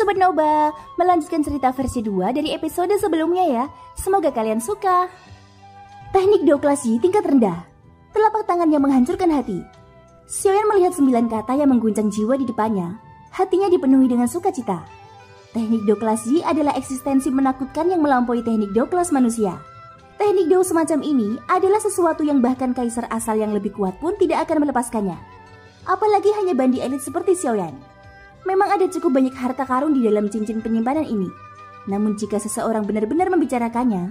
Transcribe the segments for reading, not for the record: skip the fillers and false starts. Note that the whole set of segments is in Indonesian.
Sobat Noba, melanjutkan cerita versi 2 dari episode sebelumnya ya. Semoga kalian suka. Teknik deoklasi tingkat rendah. Telapak tangan yang menghancurkan hati. Xiaoyan melihat 9 kata yang mengguncang jiwa di depannya. Hatinya dipenuhi dengan sukacita. Teknik deoklasi adalah eksistensi menakutkan yang melampaui teknik deoklas manusia. Teknik deo semacam ini adalah sesuatu yang bahkan kaisar asal yang lebih kuat pun tidak akan melepaskannya. Apalagi hanya bandi elit seperti Xiaoyan. Memang ada cukup banyak harta karun di dalam cincin penyimpanan ini. Namun jika seseorang benar-benar membicarakannya,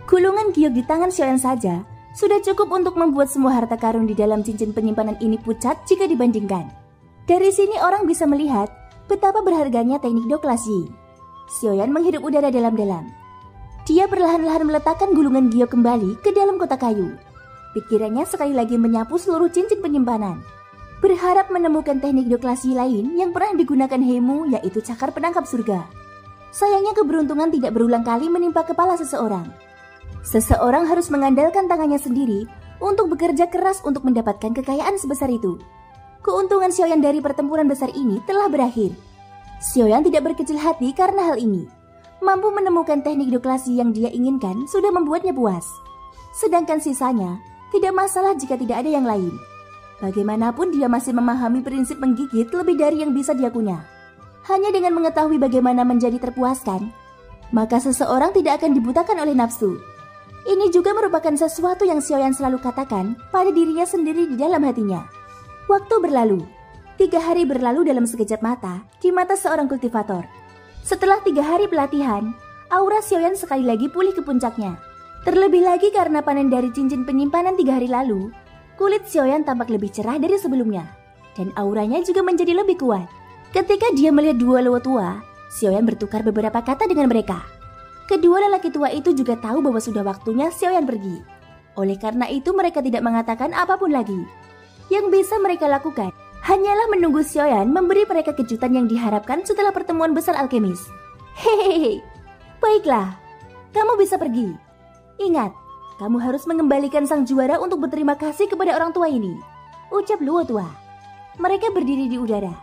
gulungan giok di tangan Xiaoyan saja sudah cukup untuk membuat semua harta karun di dalam cincin penyimpanan ini pucat jika dibandingkan. Dari sini orang bisa melihat betapa berharganya teknik deoklasi. Xiaoyan menghirup udara dalam-dalam. Dia perlahan-lahan meletakkan gulungan giok kembali ke dalam kotak kayu. Pikirannya sekali lagi menyapu seluruh cincin penyimpanan, berharap menemukan teknik deoklasi lain yang pernah digunakan Hemu, yaitu cakar penangkap surga. Sayangnya keberuntungan tidak berulang kali menimpa kepala seseorang. Seseorang harus mengandalkan tangannya sendiri untuk bekerja keras untuk mendapatkan kekayaan sebesar itu. Keuntungan Xiaoyan dari pertempuran besar ini telah berakhir. Xiaoyan tidak berkecil hati karena hal ini. Mampu menemukan teknik deoklasi yang dia inginkan sudah membuatnya puas. Sedangkan sisanya tidak masalah jika tidak ada yang lain. Bagaimanapun dia masih memahami prinsip menggigit lebih dari yang bisa dia punya. Hanya dengan mengetahui bagaimana menjadi terpuaskan, maka seseorang tidak akan dibutakan oleh nafsu. Ini juga merupakan sesuatu yang Xiaoyan selalu katakan pada dirinya sendiri di dalam hatinya. Waktu berlalu. 3 hari berlalu dalam sekejap mata di mata seorang kultivator. Setelah 3 hari pelatihan, aura Xiaoyan sekali lagi pulih ke puncaknya. Terlebih lagi karena panen dari cincin penyimpanan 3 hari lalu, kulit Xiaoyan tampak lebih cerah dari sebelumnya, dan auranya juga menjadi lebih kuat. Ketika dia melihat 2 lewo tua, Xiaoyan bertukar beberapa kata dengan mereka. Kedua lelaki tua itu juga tahu bahwa sudah waktunya Xiaoyan pergi. Oleh karena itu mereka tidak mengatakan apapun lagi. Yang bisa mereka lakukan hanyalah menunggu Xiaoyan memberi mereka kejutan yang diharapkan setelah pertemuan besar alkemis. Hehehe, baiklah, kamu bisa pergi. Ingat, kamu harus mengembalikan sang juara untuk berterima kasih kepada orang tua ini, ucap Luo tua. Mereka berdiri di udara.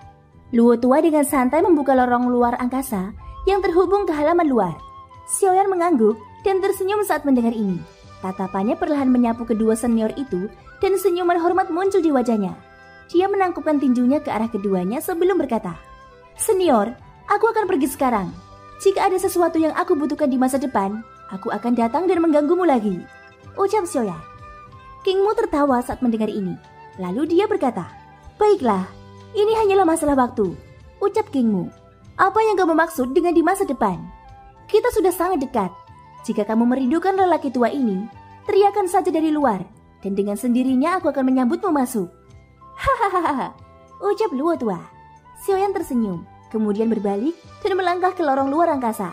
Luo tua dengan santai membuka lorong luar angkasa yang terhubung ke halaman luar. Xiaoyan mengangguk dan tersenyum saat mendengar ini. Tatapannya perlahan menyapu kedua senior itu dan senyuman hormat muncul di wajahnya. Dia menangkupkan tinjunya ke arah keduanya sebelum berkata, "Senior, aku akan pergi sekarang. Jika ada sesuatu yang aku butuhkan di masa depan, aku akan datang dan mengganggumu lagi," ucap Xiaoyan. Kingmu tertawa saat mendengar ini. Lalu dia berkata, "Baiklah, ini hanyalah masalah waktu," ucap Kingmu. "Apa yang kamu maksud dengan di masa depan? Kita sudah sangat dekat. Jika kamu merindukan lelaki tua ini, teriakan saja dari luar, dan dengan sendirinya aku akan menyambutmu masuk." Hahaha, ucap Luo tua. Xiaoyan tersenyum, kemudian berbalik dan melangkah ke lorong luar angkasa.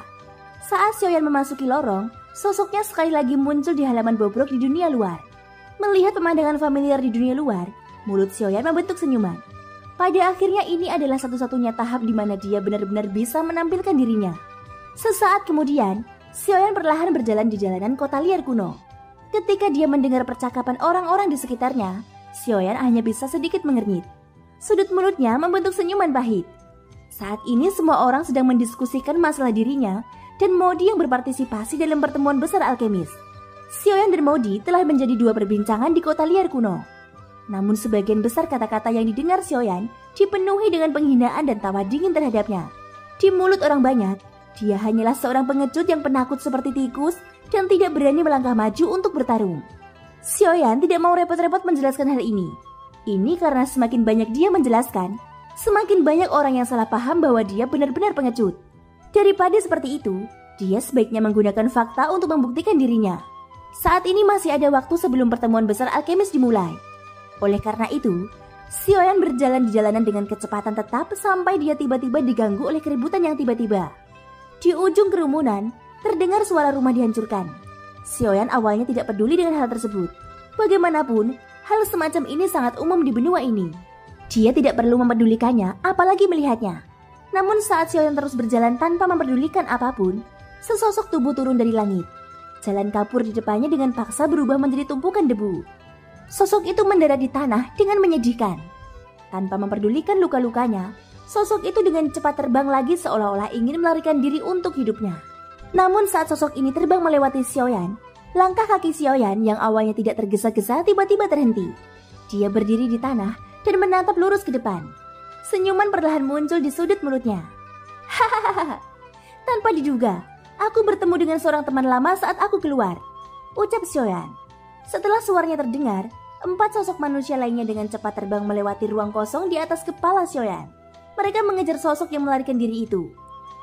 Saat Xiaoyan memasuki lorong, sosoknya sekali lagi muncul di halaman bobrok di dunia luar. Melihat pemandangan familiar di dunia luar, mulut Xiaoyan membentuk senyuman. Pada akhirnya ini adalah satu-satunya tahap di mana dia benar-benar bisa menampilkan dirinya. Sesaat kemudian, Xiaoyan perlahan berjalan di jalanan kota liar kuno. Ketika dia mendengar percakapan orang-orang di sekitarnya, Xiaoyan hanya bisa sedikit mengernyit. Sudut mulutnya membentuk senyuman pahit. Saat ini semua orang sedang mendiskusikan masalah dirinya dan Modi yang berpartisipasi dalam pertemuan besar alkemis. Xiaoyan dan Modi telah menjadi 2 perbincangan di kota liar kuno. Namun sebagian besar kata-kata yang didengar Xiaoyan dipenuhi dengan penghinaan dan tawa dingin terhadapnya. Di mulut orang banyak, dia hanyalah seorang pengecut yang penakut seperti tikus dan tidak berani melangkah maju untuk bertarung. Xiaoyan tidak mau repot-repot menjelaskan hal ini. Ini karena semakin banyak dia menjelaskan, semakin banyak orang yang salah paham bahwa dia benar-benar pengecut. Daripada seperti itu, dia sebaiknya menggunakan fakta untuk membuktikan dirinya. Saat ini masih ada waktu sebelum pertemuan besar alkemis dimulai. Oleh karena itu, Xiaoyan berjalan di jalanan dengan kecepatan tetap sampai dia tiba-tiba diganggu oleh keributan yang tiba-tiba. Di ujung kerumunan, terdengar suara rumah dihancurkan. Xiaoyan awalnya tidak peduli dengan hal tersebut. Bagaimanapun, hal semacam ini sangat umum di benua ini. Dia tidak perlu mempedulikannya, apalagi melihatnya. Namun saat Xiaoyan terus berjalan tanpa mempedulikan apapun, sesosok tubuh turun dari langit. Jalan kapur di depannya dengan paksa berubah menjadi tumpukan debu. Sosok itu mendarat di tanah dengan menyedihkan. Tanpa memperdulikan luka-lukanya, Sosok itu dengan cepat terbang lagi seolah-olah ingin melarikan diri untuk hidupnya. Namun saat sosok ini terbang melewati Xiaoyan, langkah kaki Xiaoyan yang awalnya tidak tergesa-gesa tiba-tiba terhenti. Dia berdiri di tanah dan menatap lurus ke depan. Senyuman perlahan muncul di sudut mulutnya. Hahaha, tanpa diduga, aku bertemu dengan seorang teman lama saat aku keluar, ucap Xiaoyan. Setelah suaranya terdengar, 4 sosok manusia lainnya dengan cepat terbang melewati ruang kosong di atas kepala Xiaoyan. Mereka mengejar sosok yang melarikan diri itu.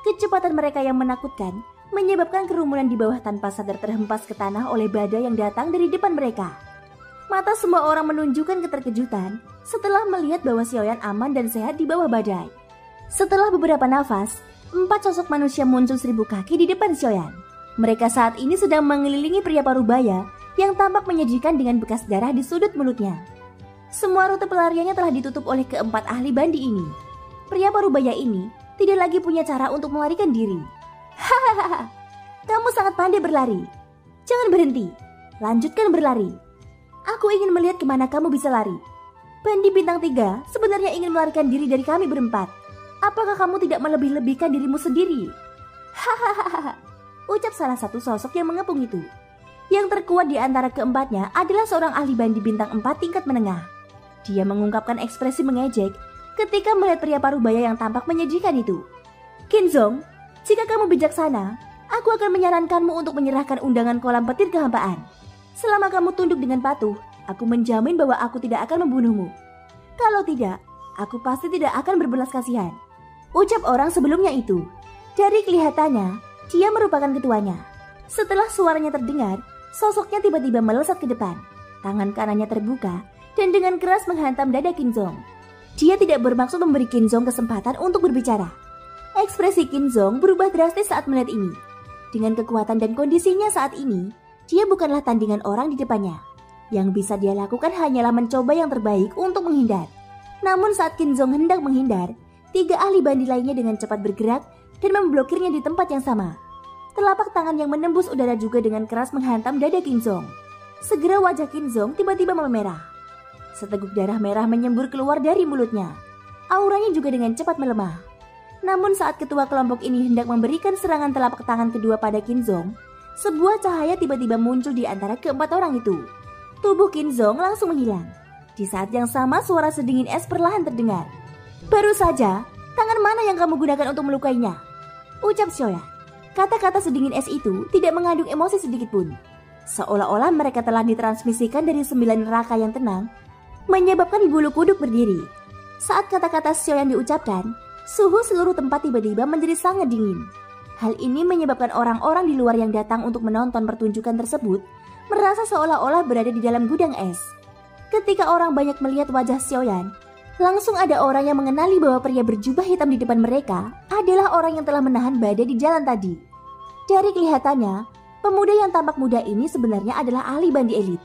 Kecepatan mereka yang menakutkan menyebabkan kerumunan di bawah tanpa sadar terhempas ke tanah oleh badai yang datang dari depan mereka. Mata semua orang menunjukkan keterkejutan setelah melihat bahwa Xiaoyan aman dan sehat di bawah badai. Setelah beberapa nafas, 4 sosok manusia muncul 1000 kaki di depan Xiaoyan. Mereka saat ini sedang mengelilingi pria parubaya yang tampak menyajikan dengan bekas darah di sudut mulutnya. Semua rute pelariannya telah ditutup oleh keempat ahli bandi ini. Pria parubaya ini tidak lagi punya cara untuk melarikan diri. Hahaha, kamu sangat pandai berlari. Jangan berhenti, lanjutkan berlari. Aku ingin melihat kemana kamu bisa lari. Bandi bintang 3 sebenarnya ingin melarikan diri dari kami berempat. Apakah kamu tidak melebih-lebihkan dirimu sendiri? Hahaha, ucap salah satu sosok yang mengepung itu. Yang terkuat di antara keempatnya adalah seorang ahli bandi bintang 4 tingkat menengah. Dia mengungkapkan ekspresi mengejek ketika melihat pria parubaya yang tampak menyajikan itu. Kinzong, jika kamu bijaksana, aku akan menyarankanmu untuk menyerahkan undangan kolam petir kehampaan. Selama kamu tunduk dengan patuh, aku menjamin bahwa aku tidak akan membunuhmu. Kalau tidak, aku pasti tidak akan berbelas kasihan, ucap orang sebelumnya itu. Dari kelihatannya, dia merupakan ketuanya. Setelah suaranya terdengar, sosoknya tiba-tiba melesat ke depan. Tangan kanannya terbuka dan dengan keras menghantam dada Kinzong. Dia tidak bermaksud memberi Kinzong kesempatan untuk berbicara. Ekspresi Kinzong berubah drastis saat melihat ini. Dengan kekuatan dan kondisinya saat ini, dia bukanlah tandingan orang di depannya. Yang bisa dia lakukan hanyalah mencoba yang terbaik untuk menghindar. Namun saat Kinzong hendak menghindar, 3 ahli bandi lainnya dengan cepat bergerak dan memblokirnya di tempat yang sama. Telapak tangan yang menembus udara juga dengan keras menghantam dada Kinzong. Segera wajah Kinzong tiba-tiba memerah. Seteguk darah merah menyembur keluar dari mulutnya. Auranya juga dengan cepat melemah. Namun saat ketua kelompok ini hendak memberikan serangan telapak tangan kedua pada Kinzong, sebuah cahaya tiba-tiba muncul di antara keempat orang itu. Tubuh Kinzong langsung menghilang. Di saat yang sama suara sedingin es perlahan terdengar. Baru saja, tangan mana yang kamu gunakan untuk melukainya? Ucap Xiaoyan. Kata-kata sedingin es itu tidak mengandung emosi sedikit pun. Seolah-olah mereka telah ditransmisikan dari 9 neraka yang tenang, menyebabkan bulu kuduk berdiri. Saat kata-kata Xiaoyan diucapkan, suhu seluruh tempat tiba-tiba menjadi sangat dingin. Hal ini menyebabkan orang-orang di luar yang datang untuk menonton pertunjukan tersebut merasa seolah-olah berada di dalam gudang es. Ketika orang banyak melihat wajah Xiaoyan, langsung ada orang yang mengenali bahwa pria berjubah hitam di depan mereka adalah orang yang telah menahan badai di jalan tadi. Dari kelihatannya, pemuda yang tampak muda ini sebenarnya adalah ahli bandi elit.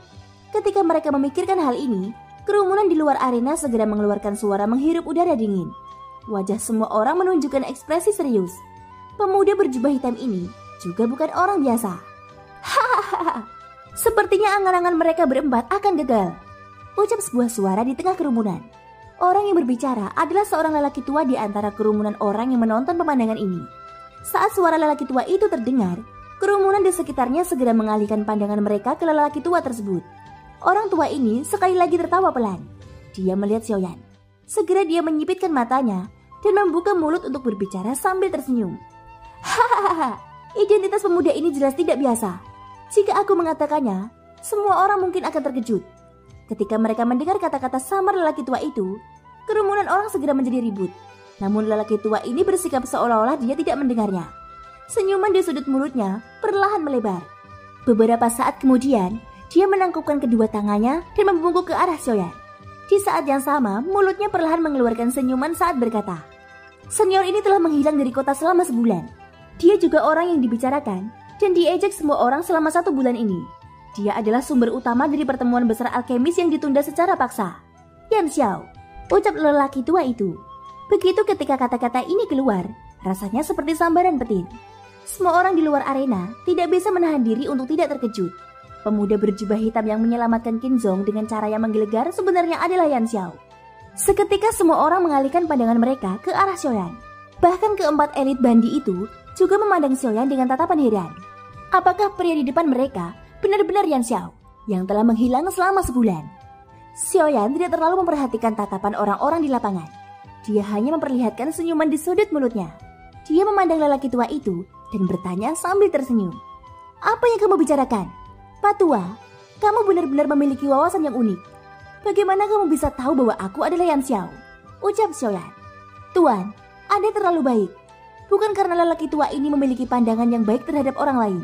Ketika mereka memikirkan hal ini, kerumunan di luar arena segera mengeluarkan suara menghirup udara dingin. Wajah semua orang menunjukkan ekspresi serius. Pemuda berjubah hitam ini juga bukan orang biasa. Hahaha, sepertinya angan-angan mereka berempat akan gagal, ucap sebuah suara di tengah kerumunan. Orang yang berbicara adalah seorang lelaki tua di antara kerumunan orang yang menonton pemandangan ini. Saat suara lelaki tua itu terdengar, kerumunan di sekitarnya segera mengalihkan pandangan mereka ke lelaki tua tersebut. Orang tua ini sekali lagi tertawa pelan. Dia melihat Xiaoyan. Segera dia menyipitkan matanya dan membuka mulut untuk berbicara sambil tersenyum. Hahaha, identitas pemuda ini jelas tidak biasa. Jika aku mengatakannya, semua orang mungkin akan terkejut. Ketika mereka mendengar kata-kata samar lelaki tua itu, kerumunan orang segera menjadi ribut. Namun lelaki tua ini bersikap seolah-olah dia tidak mendengarnya. Senyuman di sudut mulutnya perlahan melebar. Beberapa saat kemudian, dia menangkupkan kedua tangannya dan membungkuk ke arah Xiaoyan. Di saat yang sama, mulutnya perlahan mengeluarkan senyuman saat berkata, "Senior ini telah menghilang dari kota selama sebulan. Dia juga orang yang dibicarakan dan diejek semua orang selama 1 bulan ini. Dia adalah sumber utama dari pertemuan besar alkemis yang ditunda secara paksa. Yan Xiao," ucap lelaki tua itu. Begitu ketika kata-kata ini keluar, rasanya seperti sambaran petir. Semua orang di luar arena tidak bisa menahan diri untuk tidak terkejut. Pemuda berjubah hitam yang menyelamatkan Kinzong dengan cara yang menggelegar sebenarnya adalah Yan Xiao. Seketika semua orang mengalihkan pandangan mereka ke arah Xiaoyan. Bahkan keempat elit bandi itu juga memandang Xiaoyan dengan tatapan heran. Apakah pria di depan mereka benar-benar Yan Xiao yang telah menghilang selama sebulan? Xiaoyan tidak terlalu memperhatikan tatapan orang-orang di lapangan. Dia hanya memperlihatkan senyuman di sudut mulutnya. Dia memandang lelaki tua itu dan bertanya sambil tersenyum. Apa yang kamu bicarakan? Pak Tua, kamu benar-benar memiliki wawasan yang unik. Bagaimana kamu bisa tahu bahwa aku adalah Yan Xiao? Ucap Xiaoyan. Tuan, Anda terlalu baik. Bukan karena lelaki tua ini memiliki pandangan yang baik terhadap orang lain.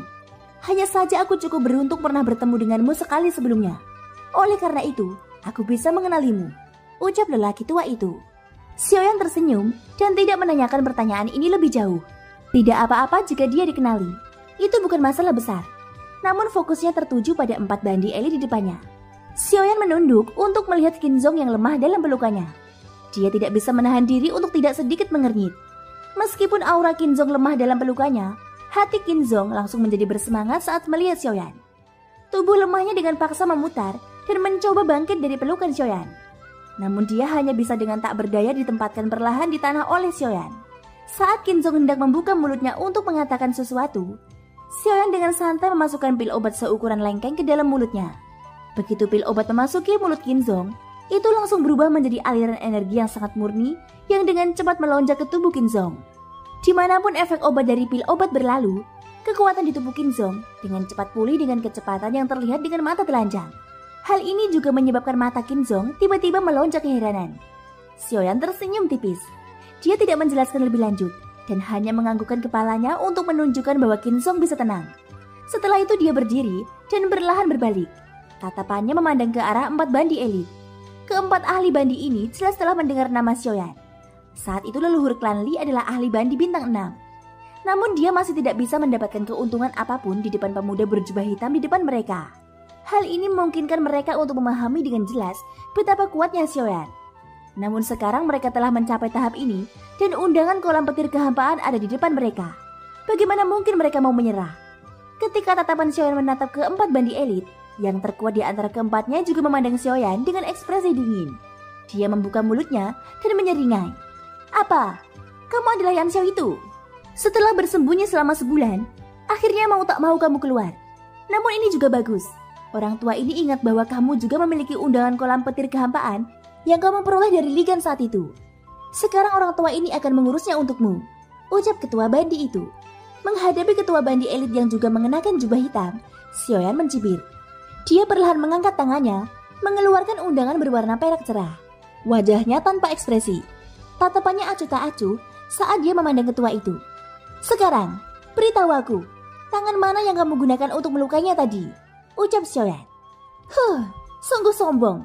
Hanya saja aku cukup beruntung pernah bertemu denganmu sekali sebelumnya. Oleh karena itu, aku bisa mengenalimu. Ucap lelaki tua itu. Xiaoyan tersenyum dan tidak menanyakan pertanyaan ini lebih jauh. Tidak apa-apa jika dia dikenali. Itu bukan masalah besar. Namun fokusnya tertuju pada 4 bandi elit di depannya. Xiaoyan menunduk untuk melihat Qinzong yang lemah dalam pelukannya. Dia tidak bisa menahan diri untuk tidak sedikit mengernyit. Meskipun aura Qinzong lemah dalam pelukannya, hati Qinzong langsung menjadi bersemangat saat melihat Xiaoyan. Tubuh lemahnya dengan paksa memutar dan mencoba bangkit dari pelukan Xiaoyan. Namun dia hanya bisa dengan tak berdaya ditempatkan perlahan di tanah oleh Xiaoyan. Saat Qinzong hendak membuka mulutnya untuk mengatakan sesuatu, Xiaoyan dengan santai memasukkan pil obat seukuran lengkeng ke dalam mulutnya. Begitu pil obat memasuki mulut Qinzong, itu langsung berubah menjadi aliran energi yang sangat murni yang dengan cepat melonjak ke tubuh Qinzong. Dimanapun efek obat dari pil obat berlalu, kekuatan di tubuh Qinzong dengan cepat pulih dengan kecepatan yang terlihat dengan mata telanjang. Hal ini juga menyebabkan mata Qinzong tiba-tiba melonjak keheranan. Xiaoyan tersenyum tipis. Dia tidak menjelaskan lebih lanjut dan hanya menganggukkan kepalanya untuk menunjukkan bahwa Qinzong bisa tenang. Setelah itu dia berdiri dan perlahan berbalik. Tatapannya memandang ke arah 4 bandi elit. Keempat ahli bandi ini jelas telah mendengar nama Xiaoyan. Saat itu leluhur klan Li adalah ahli bandi bintang 6. Namun dia masih tidak bisa mendapatkan keuntungan apapun di depan pemuda berjubah hitam di depan mereka. Hal ini memungkinkan mereka untuk memahami dengan jelas betapa kuatnya Xiaoyan. Namun sekarang mereka telah mencapai tahap ini dan undangan kolam petir kehampaan ada di depan mereka. Bagaimana mungkin mereka mau menyerah? Ketika tatapan Xiaoyan menatap keempat bandi elit, yang terkuat di antara keempatnya juga memandang Xiaoyan dengan ekspresi dingin. Dia membuka mulutnya dan menyeringai. Apa? Kamu adalah Yan Xiao itu? Setelah bersembunyi selama sebulan, akhirnya mau tak mau kamu keluar. Namun ini juga bagus. Orang tua ini ingat bahwa kamu juga memiliki undangan kolam petir kehampaan yang kamu peroleh dari Ligan saat itu. Sekarang orang tua ini akan mengurusnya untukmu. Ucap ketua bandi itu. Menghadapi ketua bandi elit yang juga mengenakan jubah hitam, Xiaoyan mencibir. Dia perlahan mengangkat tangannya, mengeluarkan undangan berwarna perak cerah. Wajahnya tanpa ekspresi. Tatapannya acuh tak acuh saat dia memandang ketua itu. Sekarang, beritahu aku, tangan mana yang kamu gunakan untuk melukainya tadi? Ucap Xiaoyan. Sungguh sombong.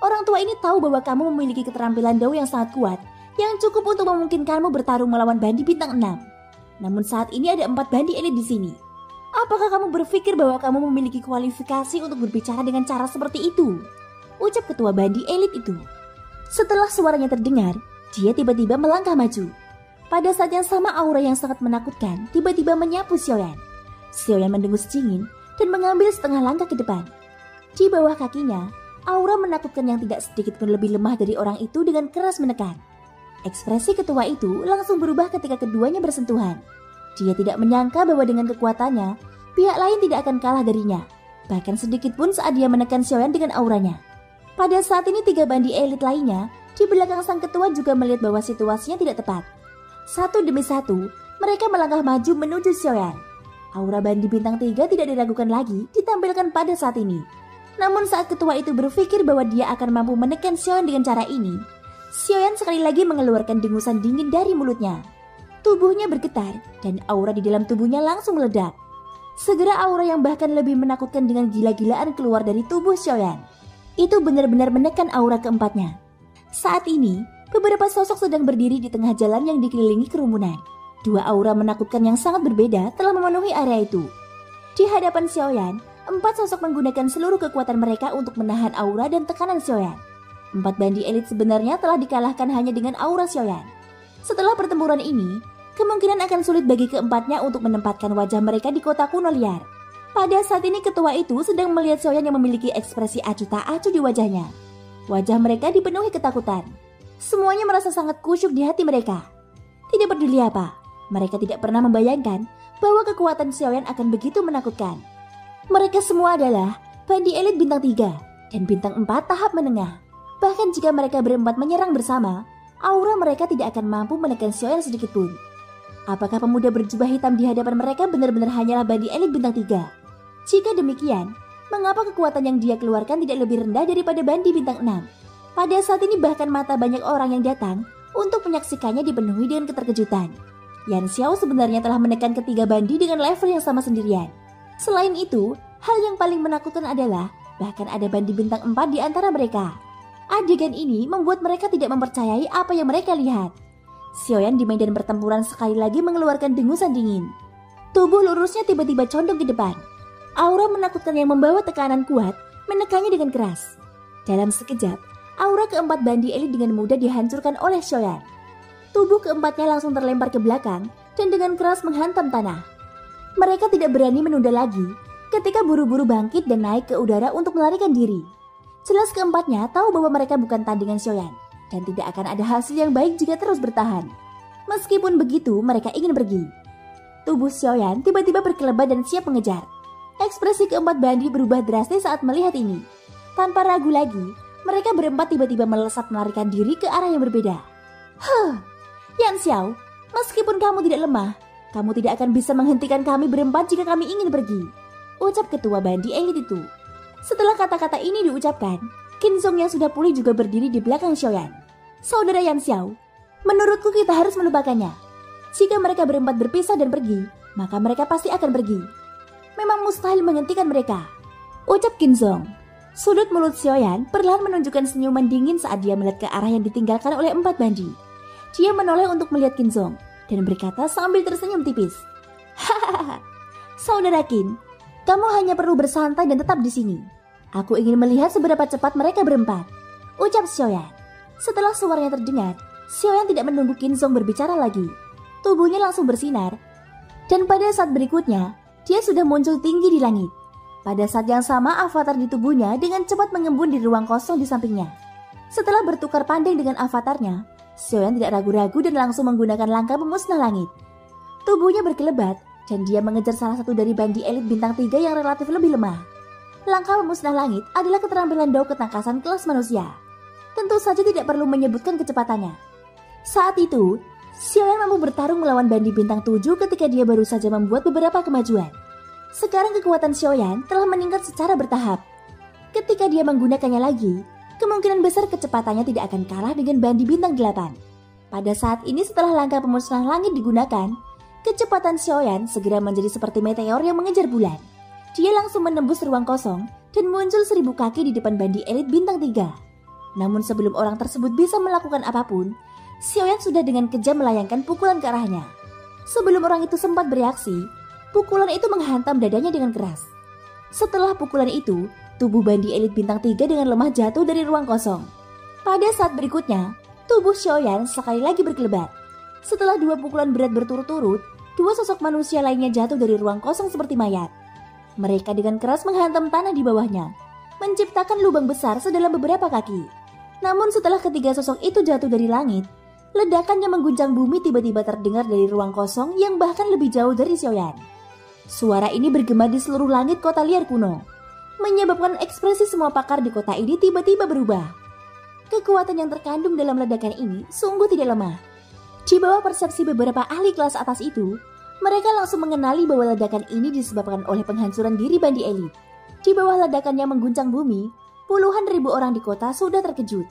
Orang tua ini tahu bahwa kamu memiliki keterampilan dao yang sangat kuat, yang cukup untuk memungkinkanmu bertarung melawan bandi bintang 6. Namun saat ini ada 4 bandi elit di sini. Apakah kamu berpikir bahwa kamu memiliki kualifikasi untuk berbicara dengan cara seperti itu? Ucap ketua bandi elit itu. Setelah suaranya terdengar, dia tiba-tiba melangkah maju. Pada saat yang sama aura yang sangat menakutkan tiba-tiba menyapu Xiaoyan. Xiaoyan mendengus dingin dan mengambil setengah langkah ke depan. Di bawah kakinya, aura menakutkan yang tidak sedikit pun lebih lemah dari orang itu dengan keras menekan. Ekspresi ketua itu langsung berubah ketika keduanya bersentuhan. Dia tidak menyangka bahwa dengan kekuatannya, pihak lain tidak akan kalah darinya. Bahkan sedikit pun saat dia menekan Xiaoyan dengan auranya. Pada saat ini 3 bandi elit lainnya di belakang sang ketua juga melihat bahwa situasinya tidak tepat. Satu demi satu, mereka melangkah maju menuju Xiaoyan. Aura bandi bintang 3 tidak diragukan lagi ditampilkan pada saat ini. Namun saat ketua itu berpikir bahwa dia akan mampu menekan Xiaoyan dengan cara ini, Xiaoyan sekali lagi mengeluarkan dengusan dingin dari mulutnya. Tubuhnya bergetar dan aura di dalam tubuhnya langsung meledak. Segera aura yang bahkan lebih menakutkan dengan gila-gilaan keluar dari tubuh Xiaoyan. Itu benar-benar menekan aura keempatnya. Saat ini, beberapa sosok sedang berdiri di tengah jalan yang dikelilingi kerumunan. 2 aura menakutkan yang sangat berbeda telah memenuhi area itu. Di hadapan Xiaoyan, 4 sosok menggunakan seluruh kekuatan mereka untuk menahan aura dan tekanan Xiaoyan. 4 bandi elit sebenarnya telah dikalahkan hanya dengan aura Xiaoyan. Setelah pertempuran ini, kemungkinan akan sulit bagi keempatnya untuk menempatkan wajah mereka di kota kuno liar. Pada saat ini ketua itu sedang melihat Xiaoyan yang memiliki ekspresi acuh tak acuh di wajahnya. Wajah mereka dipenuhi ketakutan. Semuanya merasa sangat kusyuk di hati mereka. Tidak peduli apa, mereka tidak pernah membayangkan bahwa kekuatan Xiaoyan akan begitu menakutkan. Mereka semua adalah bandi elit bintang 3 dan bintang 4 tahap menengah. Bahkan jika mereka berempat menyerang bersama, aura mereka tidak akan mampu menekan Xiaoyan sedikit pun. Apakah pemuda berjubah hitam di hadapan mereka benar-benar hanyalah bandi elit bintang 3? Jika demikian, mengapa kekuatan yang dia keluarkan tidak lebih rendah daripada bandi bintang 6? Pada saat ini bahkan mata banyak orang yang datang untuk menyaksikannya dipenuhi dengan keterkejutan. Yan Xiao sebenarnya telah menekan ketiga bandi dengan level yang sama sendirian. Selain itu, hal yang paling menakutkan adalah bahkan ada bandi bintang 4 di antara mereka. Adegan ini membuat mereka tidak mempercayai apa yang mereka lihat. Xiaoyan di medan pertempuran sekali lagi mengeluarkan dengusan dingin. Tubuh lurusnya tiba-tiba condong ke depan. Aura menakutkan yang membawa tekanan kuat menekannya dengan keras. Dalam sekejap, aura keempat bandi elit dengan mudah dihancurkan oleh Xiaoyan. Tubuh keempatnya langsung terlempar ke belakang dan dengan keras menghantam tanah. Mereka tidak berani menunda lagi ketika buru-buru bangkit dan naik ke udara untuk melarikan diri. Jelas keempatnya tahu bahwa mereka bukan tandingan Xiaoyan dan tidak akan ada hasil yang baik jika terus bertahan. Meskipun begitu, mereka ingin pergi. Tubuh Xiaoyan tiba-tiba berkelebat dan siap mengejar. Ekspresi keempat bandi berubah drastis saat melihat ini. Tanpa ragu lagi, mereka berempat tiba-tiba melesat melarikan diri ke arah yang berbeda. Yan Xiao, meskipun kamu tidak lemah, kamu tidak akan bisa menghentikan kami berempat jika kami ingin pergi, ucap ketua bandi elit itu. Setelah kata-kata ini diucapkan, Qin Zhong yang sudah pulih juga berdiri di belakang Xiaoyan. Saudara Yan Xiao, menurutku kita harus melupakannya. Jika mereka berempat berpisah dan pergi, maka mereka pasti akan pergi. Memang mustahil menghentikan mereka, ucap Qin Zhong. Sudut mulut Xiaoyan perlahan menunjukkan senyuman dingin saat dia melihat ke arah yang ditinggalkan oleh empat bandi. Dia menoleh untuk melihat Qin Zhong dan berkata sambil tersenyum tipis, "Hahaha, saudara Qin, kamu hanya perlu bersantai dan tetap di sini. Aku ingin melihat seberapa cepat mereka berempat," ucap Xiaoyan. Setelah suaranya terdengar, Xiaoyan tidak menunggu Qin Zhong berbicara lagi. Tubuhnya langsung bersinar, dan pada saat berikutnya, dia sudah muncul tinggi di langit. Pada saat yang sama, avatar di tubuhnya dengan cepat mengembun di ruang kosong di sampingnya. Setelah bertukar pandang dengan avatarnya, Xiaoyan tidak ragu-ragu dan langsung menggunakan langkah pemusnah langit. Tubuhnya berkelebat dan dia mengejar salah satu dari bandi elit bintang 3 yang relatif lebih lemah. Langkah pemusnah langit adalah keterampilan dao ketangkasan kelas manusia. Tentu saja tidak perlu menyebutkan kecepatannya. Saat itu, Xiaoyan mampu bertarung melawan bandi bintang 7 ketika dia baru saja membuat beberapa kemajuan. Sekarang kekuatan Xiaoyan telah meningkat secara bertahap. Ketika dia menggunakannya lagi, kemungkinan besar kecepatannya tidak akan kalah dengan bandi bintang 8. Pada saat ini setelah langkah pemusnah langit digunakan, kecepatan Xiaoyan segera menjadi seperti meteor yang mengejar bulan. Dia langsung menembus ruang kosong dan muncul 1000 kaki di depan bandi elit bintang 3. Namun sebelum orang tersebut bisa melakukan apapun, Xiaoyan sudah dengan kejam melayangkan pukulan ke arahnya. Sebelum orang itu sempat bereaksi, pukulan itu menghantam dadanya dengan keras. Setelah pukulan itu, tubuh bandi elit bintang 3 dengan lemah jatuh dari ruang kosong. Pada saat berikutnya, tubuh Xiaoyan sekali lagi berkelebat. Setelah 2 pukulan berat berturut-turut, 2 sosok manusia lainnya jatuh dari ruang kosong seperti mayat. Mereka dengan keras menghantam tanah di bawahnya, menciptakan lubang besar sedalam beberapa kaki. Namun setelah ketiga sosok itu jatuh dari langit, ledakan yang mengguncang bumi tiba-tiba terdengar dari ruang kosong yang bahkan lebih jauh dari Xiaoyan. Suara ini bergema di seluruh langit kota liar kuno, menyebabkan ekspresi semua pakar di kota ini tiba-tiba berubah. Kekuatan yang terkandung dalam ledakan ini sungguh tidak lemah. Di bawah persepsi beberapa ahli kelas atas itu, mereka langsung mengenali bahwa ledakan ini disebabkan oleh penghancuran diri bandi elit. Di bawah ledakan yang mengguncang bumi, puluhan ribu orang di kota sudah terkejut.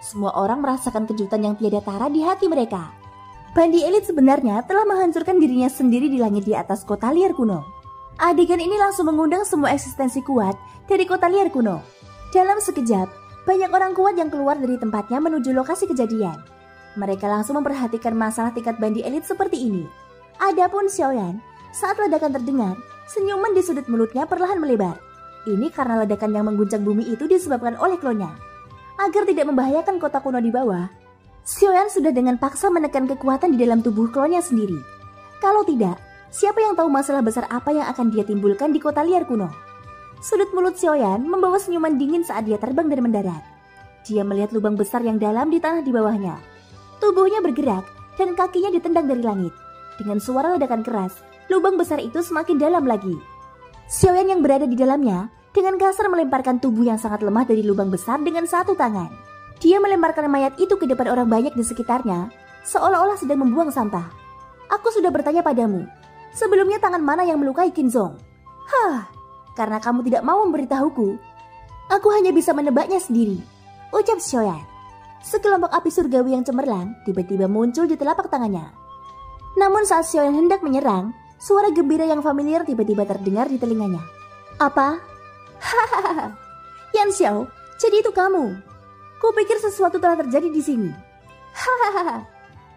Semua orang merasakan kejutan yang tiada tara di hati mereka. Bandi elit sebenarnya telah menghancurkan dirinya sendiri di langit di atas kota liar kuno. Adegan ini langsung mengundang semua eksistensi kuat dari kota liar kuno. Dalam sekejap, banyak orang kuat yang keluar dari tempatnya menuju lokasi kejadian. Mereka langsung memperhatikan masalah tingkat bandi elit seperti ini. Adapun Xiaoyan, saat ledakan terdengar, senyuman di sudut mulutnya perlahan melebar. Ini karena ledakan yang mengguncang bumi itu disebabkan oleh klonnya. Agar tidak membahayakan kota kuno di bawah, Xiaoyan sudah dengan paksa menekan kekuatan di dalam tubuh klonnya sendiri. Kalau tidak, siapa yang tahu masalah besar apa yang akan dia timbulkan di kota liar kuno. Sudut mulut Xiaoyan membawa senyuman dingin saat dia terbang dan mendarat. Dia melihat lubang besar yang dalam di tanah di bawahnya. Tubuhnya bergerak dan kakinya ditendang dari langit. Dengan suara ledakan keras, lubang besar itu semakin dalam lagi. Xiaoyan yang berada di dalamnya dengan kasar melemparkan tubuh yang sangat lemah dari lubang besar dengan satu tangan. Dia melemparkan mayat itu ke depan orang banyak di sekitarnya, seolah-olah sedang membuang sampah. Aku sudah bertanya padamu, sebelumnya tangan mana yang melukai Qinzong? Karena kamu tidak mau memberitahuku, aku hanya bisa menebaknya sendiri, ucap Xiaoyan. Sekelompok api surgawi yang cemerlang tiba-tiba muncul di telapak tangannya. Namun saat Xiaoyan hendak menyerang, suara gembira yang familiar tiba-tiba terdengar di telinganya. Apa? Hahaha, Yan Xiao, jadi itu kamu. Kupikir sesuatu telah terjadi di sini. Hahaha,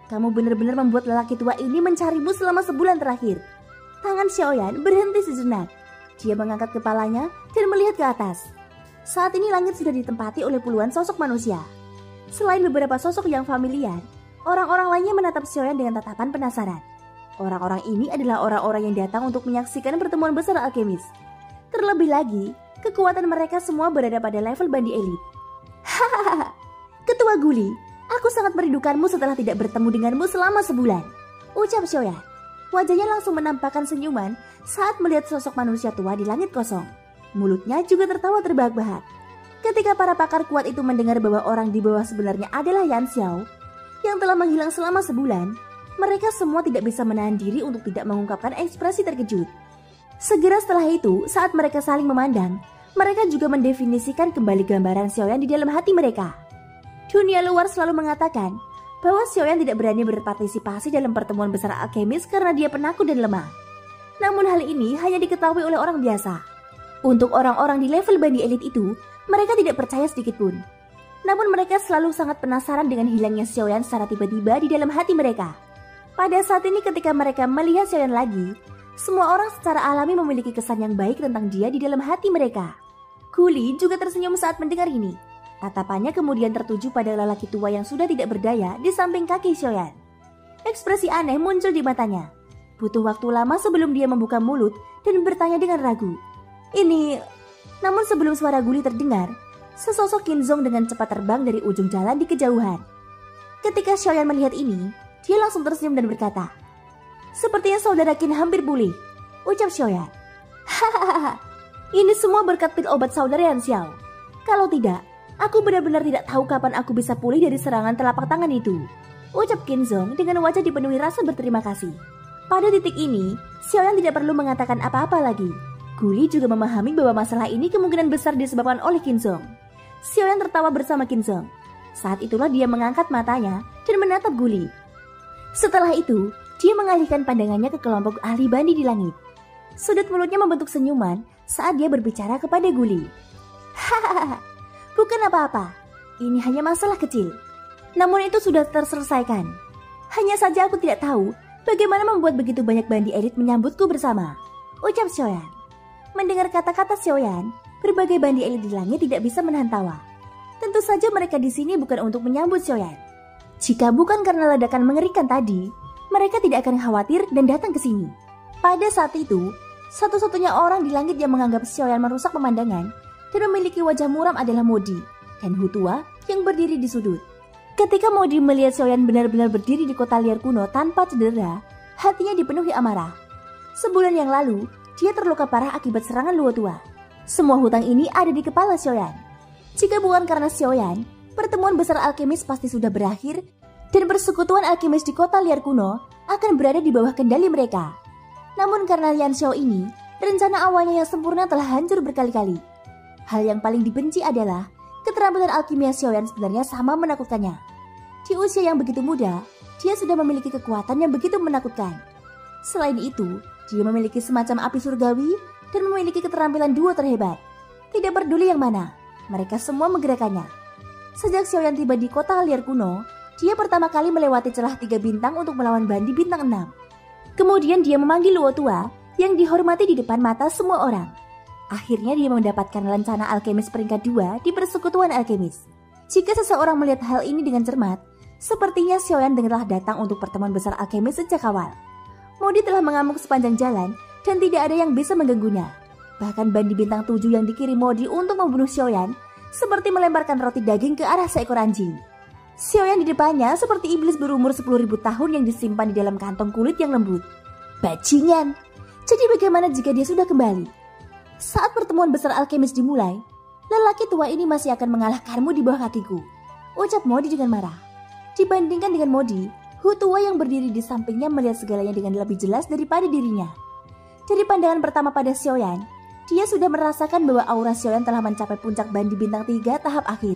kamu benar-benar membuat lelaki tua ini mencarimu selama sebulan terakhir. Tangan Xiaoyan berhenti sejenak. Dia mengangkat kepalanya dan melihat ke atas. Saat ini langit sudah ditempati oleh puluhan sosok manusia. Selain beberapa sosok yang familiar, orang-orang lainnya menatap Xiaoyan dengan tatapan penasaran. Orang-orang ini adalah orang-orang yang datang untuk menyaksikan pertemuan besar alkemis. Terlebih lagi, kekuatan mereka semua berada pada level bandi elit. Hahaha, Ketua Guli, aku sangat merindukanmu setelah tidak bertemu denganmu selama sebulan, ucap Xiaoyan. Wajahnya langsung menampakkan senyuman saat melihat sosok manusia tua di langit kosong. Mulutnya juga tertawa terbahak-bahak. Ketika para pakar kuat itu mendengar bahwa orang di bawah sebenarnya adalah Yan Xiao yang telah menghilang selama sebulan, mereka semua tidak bisa menahan diri untuk tidak mengungkapkan ekspresi terkejut. Segera setelah itu, saat mereka saling memandang, mereka juga mendefinisikan kembali gambaran Xiaoyan di dalam hati mereka. Dunia luar selalu mengatakan bahwa Xiaoyan tidak berani berpartisipasi dalam pertemuan besar alkemis karena dia penakut dan lemah. Namun hal ini hanya diketahui oleh orang biasa. Untuk orang-orang di level bandi elit itu, mereka tidak percaya sedikit pun. Namun mereka selalu sangat penasaran dengan hilangnya Xiaoyan secara tiba-tiba di dalam hati mereka. Pada saat ini ketika mereka melihat Xiaoyan lagi, semua orang secara alami memiliki kesan yang baik tentang dia di dalam hati mereka. Guli juga tersenyum saat mendengar ini. Tatapannya kemudian tertuju pada lelaki tua yang sudah tidak berdaya di samping kaki Xiaoyan. Ekspresi aneh muncul di matanya. Butuh waktu lama sebelum dia membuka mulut dan bertanya dengan ragu. Namun sebelum suara Guli terdengar, sesosok Qinzong dengan cepat terbang dari ujung jalan di kejauhan. Ketika Xiaoyan melihat ini, dia langsung tersenyum dan berkata, "Sepertinya saudara Qin hampir pulih," ucap Xiaoyan. "Hahaha, ini semua berkat pil obat saudara Yan Xiao. Kalau tidak, aku benar-benar tidak tahu kapan aku bisa pulih dari serangan telapak tangan itu," ucap Qinzong dengan wajah dipenuhi rasa berterima kasih. Pada titik ini, Xiaoyan tidak perlu mengatakan apa-apa lagi. Guli juga memahami bahwa masalah ini kemungkinan besar disebabkan oleh Qinzong. Xiaoyan tertawa bersama Qinzong. Saat itulah dia mengangkat matanya dan menatap Guli. Setelah itu, dia mengalihkan pandangannya ke kelompok ahli bandi di langit. Sudut mulutnya membentuk senyuman saat dia berbicara kepada Guli. "Hahaha, bukan apa-apa. Ini hanya masalah kecil. Namun itu sudah terselesaikan. Hanya saja aku tidak tahu bagaimana membuat begitu banyak bandi elit menyambutku bersama," ucap Xiaoyan. Mendengar kata-kata Xiaoyan, berbagai bandi elit di langit tidak bisa menahan tawa. Tentu saja mereka di sini bukan untuk menyambut Xiaoyan. Jika bukan karena ledakan mengerikan tadi, mereka tidak akan khawatir dan datang ke sini. Pada saat itu, satu-satunya orang di langit yang menganggap Xiaoyan merusak pemandangan dan memiliki wajah muram adalah Modi dan Hutua yang berdiri di sudut. Ketika Modi melihat Xiaoyan benar-benar berdiri di kota liar kuno tanpa cedera, hatinya dipenuhi amarah. Sebulan yang lalu, dia terluka parah akibat serangan Luotua. Semua hutang ini ada di kepala Xiaoyan. Jika bukan karena Xiaoyan, pertemuan besar alkemis pasti sudah berakhir dan persekutuan alkemis di kota liar kuno akan berada di bawah kendali mereka. Namun karena Yan Xiao ini, rencana awalnya yang sempurna telah hancur berkali-kali. Hal yang paling dibenci adalah keterampilan alkimia Xiaoyan sebenarnya sama menakutkannya. Di usia yang begitu muda, dia sudah memiliki kekuatan yang begitu menakutkan. Selain itu, dia memiliki semacam api surgawi dan memiliki keterampilan duo terhebat. Tidak peduli yang mana, mereka semua menggerakkannya. Sejak Xiaoyan tiba di kota liar kuno, dia pertama kali melewati celah 3 bintang untuk melawan bandi bintang 6. Kemudian dia memanggil Luotua yang dihormati di depan mata semua orang. Akhirnya dia mendapatkan lencana alkemis peringkat 2 di persekutuan alkemis. Jika seseorang melihat hal ini dengan cermat, sepertinya Xiaoyan telah datang untuk pertemuan besar alkemis sejak awal. Modi telah mengamuk sepanjang jalan dan tidak ada yang bisa mengganggunya. Bahkan bandi bintang 7 yang dikirim Modi untuk membunuh Xiaoyan seperti melemparkan roti daging ke arah seekor anjing. Xiaoyan di depannya seperti iblis berumur 10.000 tahun yang disimpan di dalam kantong kulit yang lembut. Bajingan! Jadi bagaimana jika dia sudah kembali? Saat pertemuan besar alkemis dimulai, lelaki tua ini masih akan mengalahkanmu di bawah kakiku, ucap Modi dengan marah. Dibandingkan dengan Modi, Hu tua yang berdiri di sampingnya melihat segalanya dengan lebih jelas daripada dirinya. Dari pandangan pertama pada Xiaoyan, dia sudah merasakan bahwa aura Xiaoyan telah mencapai puncak bandi bintang 3 tahap akhir.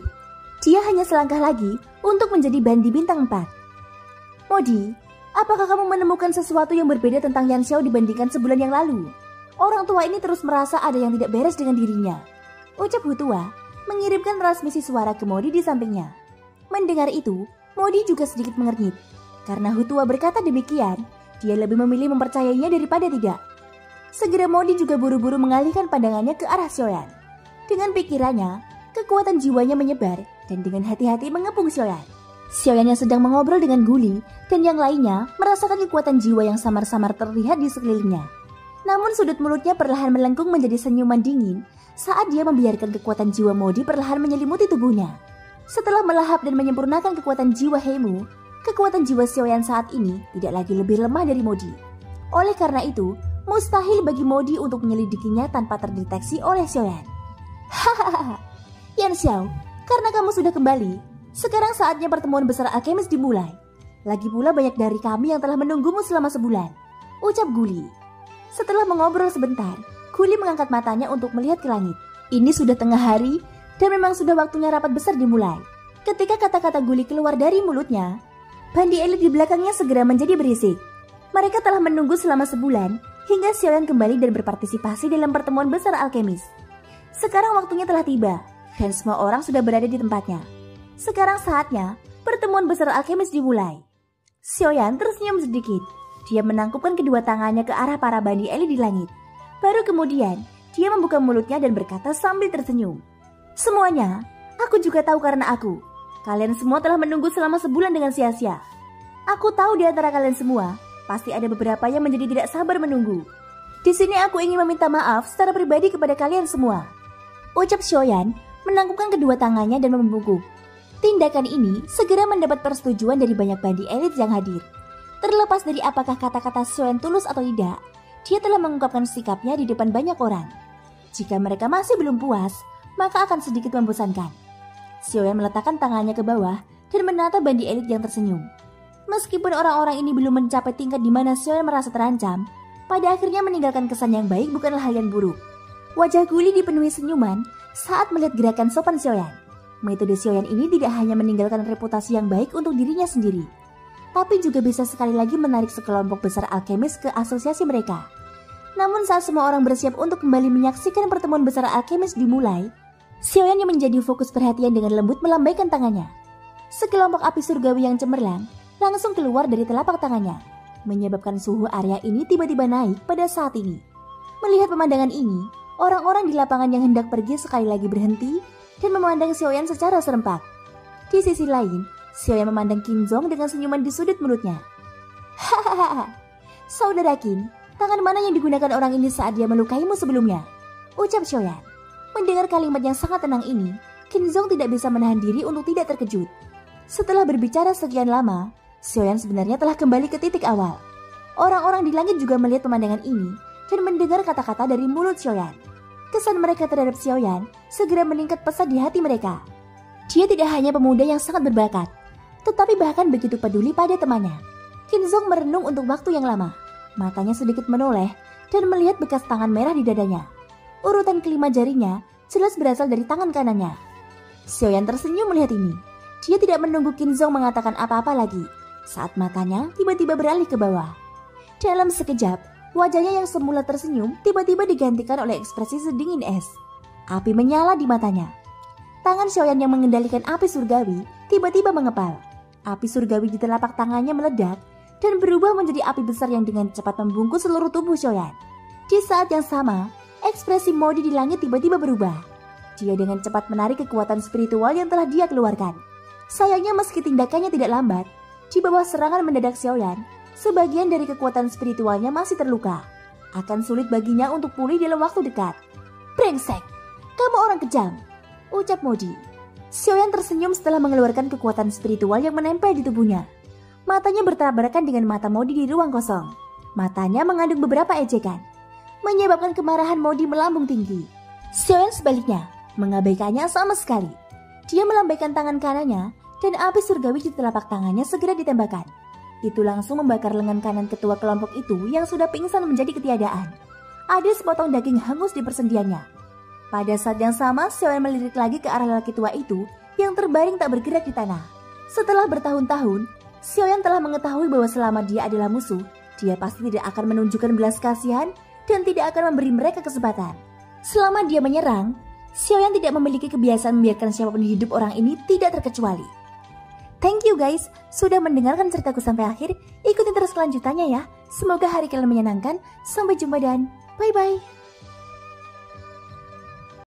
Dia hanya selangkah lagi untuk menjadi bandi bintang 4. Modi, apakah kamu menemukan sesuatu yang berbeda tentang Yan Xiao dibandingkan sebulan yang lalu? Orang tua ini terus merasa ada yang tidak beres dengan dirinya, ucap Hu tua, mengirimkan transmisi suara ke Modi di sampingnya. Mendengar itu, Modi juga sedikit mengernyit. Karena Hu tua berkata demikian, dia lebih memilih mempercayainya daripada tidak. Segera Modi juga buru-buru mengalihkan pandangannya ke arah Xiaoyan. Dengan pikirannya, kekuatan jiwanya menyebar dan dengan hati-hati mengepung Xiaoyan. Xiaoyan yang sedang mengobrol dengan Guli dan yang lainnya merasakan kekuatan jiwa yang samar-samar terlihat di sekelilingnya. Namun sudut mulutnya perlahan melengkung menjadi senyuman dingin saat dia membiarkan kekuatan jiwa Modi perlahan menyelimuti tubuhnya. Setelah melahap dan menyempurnakan kekuatan jiwa Heimu, kekuatan jiwa Xiaoyan saat ini tidak lagi lebih lemah dari Modi. Oleh karena itu, mustahil bagi Modi untuk menyelidikinya tanpa terdeteksi oleh Xiaoyan. Hahaha, Yan Xiao, karena kamu sudah kembali, sekarang saatnya pertemuan besar alkemis dimulai. Lagi pula banyak dari kami yang telah menunggumu selama sebulan, ucap Guli. Setelah mengobrol sebentar, Guli mengangkat matanya untuk melihat ke langit. Ini sudah tengah hari dan memang sudah waktunya rapat besar dimulai. Ketika kata-kata Guli keluar dari mulutnya, bandi elit di belakangnya segera menjadi berisik. Mereka telah menunggu selama sebulan hingga Xiaoyan kembali dan berpartisipasi dalam pertemuan besar alkemis. Sekarang waktunya telah tiba dan semua orang sudah berada di tempatnya. Sekarang saatnya pertemuan besar alkemis dimulai. Xiaoyan tersenyum sedikit. Dia menangkupkan kedua tangannya ke arah para bandi elit di langit. Baru kemudian dia membuka mulutnya dan berkata sambil tersenyum. Semuanya, aku juga tahu karena aku. Kalian semua telah menunggu selama sebulan dengan sia-sia. Aku tahu di antara kalian semua, pasti ada beberapa yang menjadi tidak sabar menunggu. Di sini aku ingin meminta maaf secara pribadi kepada kalian semua, ucap Xiaoyan menangkupkan kedua tangannya dan membungkuk. Tindakan ini segera mendapat persetujuan dari banyak bandi elit yang hadir. Terlepas dari apakah kata-kata Xiaoyan tulus atau tidak, dia telah mengungkapkan sikapnya di depan banyak orang. Jika mereka masih belum puas, maka akan sedikit membosankan. Xiaoyan meletakkan tangannya ke bawah dan menatap bandi elit yang tersenyum. Meskipun orang-orang ini belum mencapai tingkat di mana Xiaoyan merasa terancam, pada akhirnya meninggalkan kesan yang baik bukanlah hal yang buruk. Wajah Guli dipenuhi senyuman saat melihat gerakan sopan Xiaoyan. Metode Xiaoyan ini tidak hanya meninggalkan reputasi yang baik untuk dirinya sendiri, tapi juga bisa sekali lagi menarik sekelompok besar alkemis ke asosiasi mereka. Namun saat semua orang bersiap untuk kembali menyaksikan pertemuan besar alkemis dimulai, Xiaoyan yang menjadi fokus perhatian dengan lembut melambaikan tangannya. Sekelompok api surgawi yang cemerlang langsung keluar dari telapak tangannya, menyebabkan suhu area ini tiba-tiba naik pada saat ini. Melihat pemandangan ini, orang-orang di lapangan yang hendak pergi sekali lagi berhenti dan memandang Xiaoyan secara serempak. Di sisi lain, Xiaoyan memandang Qinzong dengan senyuman di sudut mulutnya. Hahaha, saudara Qin, tangan mana yang digunakan orang ini saat dia melukaimu sebelumnya? Ucap Xiaoyan. Mendengar kalimat yang sangat tenang ini, Qinzong tidak bisa menahan diri untuk tidak terkejut. Setelah berbicara sekian lama, Xiaoyan sebenarnya telah kembali ke titik awal. Orang-orang di langit juga melihat pemandangan ini dan mendengar kata-kata dari mulut Xiaoyan. Kesan mereka terhadap Xiaoyan segera meningkat pesat di hati mereka. Dia tidak hanya pemuda yang sangat berbakat, tetapi bahkan begitu peduli pada temannya. Qinzong merenung untuk waktu yang lama. Matanya sedikit menoleh dan melihat bekas tangan merah di dadanya. Urutan kelima jarinya jelas berasal dari tangan kanannya. Xiaoyan tersenyum melihat ini. Dia tidak menunggu Qinzong mengatakan apa-apa lagi, saat matanya tiba-tiba beralih ke bawah. Dalam sekejap, wajahnya yang semula tersenyum tiba-tiba digantikan oleh ekspresi sedingin es. Api menyala di matanya. Tangan Xiaoyan yang mengendalikan api surgawi tiba-tiba mengepal. Api surgawi di telapak tangannya meledak dan berubah menjadi api besar yang dengan cepat membungkus seluruh tubuh Xiaoyan. Di saat yang sama, ekspresi Modi di langit tiba-tiba berubah. Dia dengan cepat menarik kekuatan spiritual yang telah dia keluarkan. Sayangnya meski tindakannya tidak lambat, di bawah serangan mendadak Xiaoyan, sebagian dari kekuatan spiritualnya masih terluka. Akan sulit baginya untuk pulih dalam waktu dekat. Brengsek, kamu orang kejam. ucap Modi. Xiaoyan tersenyum setelah mengeluarkan kekuatan spiritual yang menempel di tubuhnya. Matanya bertabrakan dengan mata Modi di ruang kosong. Matanya mengandung beberapa ejekan, menyebabkan kemarahan Modi melambung tinggi. Xiaoyan sebaliknya mengabaikannya sama sekali. Dia melambaikan tangan kanannya dan api surgawi di telapak tangannya segera ditembakkan. Itu langsung membakar lengan kanan ketua kelompok itu yang sudah pingsan menjadi ketiadaan. Ada sepotong daging hangus di persendiannya. Pada saat yang sama, Xiaoyan melirik lagi ke arah lelaki tua itu yang terbaring tak bergerak di tanah. Setelah bertahun-tahun, Xiaoyan telah mengetahui bahwa selama dia adalah musuh, dia pasti tidak akan menunjukkan belas kasihan dan tidak akan memberi mereka kesempatan. Selama dia menyerang, Xiaoyan tidak memiliki kebiasaan membiarkan siapapun hidup orang ini tidak terkecuali. Thank you guys, sudah mendengarkan ceritaku sampai akhir. Ikutin terus kelanjutannya ya. Semoga hari kalian menyenangkan. Sampai jumpa dan bye-bye.